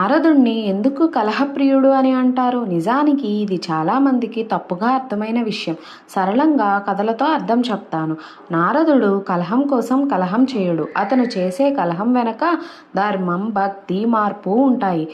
నారదుణ్ణి ఎందుకు కలహప్రియుడు అని అంటారు? నిజానికి ఇది చాలామందికి తప్పుగా అర్థమైన విషయం. సరళంగా కథలతో అర్థం చెప్తాను. నారదుడు కలహం కోసం కలహం చేయడు. అతను చేసే కలహం వెనక ధర్మం, భక్తి, మార్పు ఉంటాయి.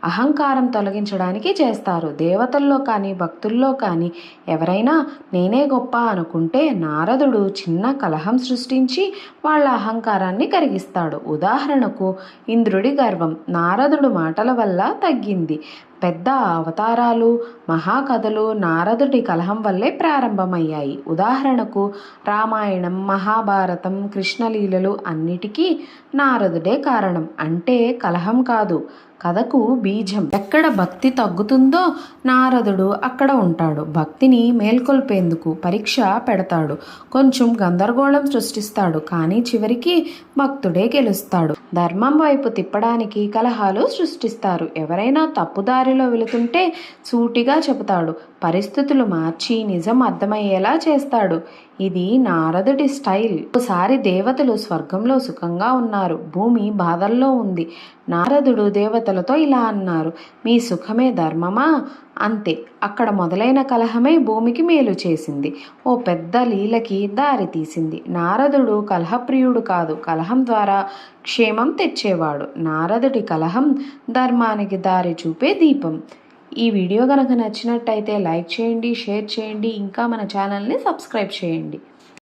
అహంకారం తొలగించడానికి చేస్తారు. దేవతల్లో కానీ భక్తుల్లో కానీ ఎవరైనా నేనే గొప్ప అనుకుంటే నారదుడు చిన్న కలహం సృష్టించి వాళ్ళ అహంకారాన్ని కరిగిస్తాడు. ఉదాహరణకు ఇంద్రుడి గర్వం నారదుడు మాటల వల్ల తగ్గింది. పెద్ద అవతారాలు, మహాకథలు నారదుడి కలహం వల్లే ప్రారంభమయ్యాయి. ఉదాహరణకు రామాయణం, మహాభారతం, కృష్ణలీలలు అన్నిటికీ నారదుడే కారణం. అంటే కలహం కాదు, కథకు బీజం. ఎక్కడ భక్తి తగ్గుతుందో నారదుడు అక్కడ ఉంటాడు. భక్తిని మేల్కొల్పేందుకు పరీక్ష పెడతాడు. కొంచెం గందరగోళం సృష్టిస్తాడు. కానీ చివరికి భక్తుడే గెలుస్తాడు. ధర్మం వైపు తిప్పడానికి కలహాలు సృష్టిస్తారు. ఎవరైనా తప్పుదారిలో వెళుతుంటే సూటిగా చెబుతాడు. పరిస్థితులు మార్చి నిజం అర్థమయ్యేలా చేస్తాడు. ఇది నారదుడి స్టైల్. ఒకసారి దేవతలు స్వర్గంలో సుఖంగా ఉన్నారు. భూమి బాధల్లో ఉంది. నారదుడు దేవతలతో ఇలా అన్నారు, మీ సుఖమే ధర్మమా? అంతే. అక్కడ మొదలైన కలహమే భూమికి మేలు చేసింది. ఓ పెద్ద లీలకి దారి తీసింది. నారదుడు కలహప్రియుడు కాదు, కలహం ద్వారా క్షేమం తెచ్చేవాడు. నారదుడి కలహం ధర్మానికి దారి చూపే దీపం. ఈ వీడియో కనుక నచ్చినట్టయితే లైక్ చేయండి, షేర్ చేయండి, ఇంకా మన ఛానల్ని సబ్స్క్రైబ్ చేయండి.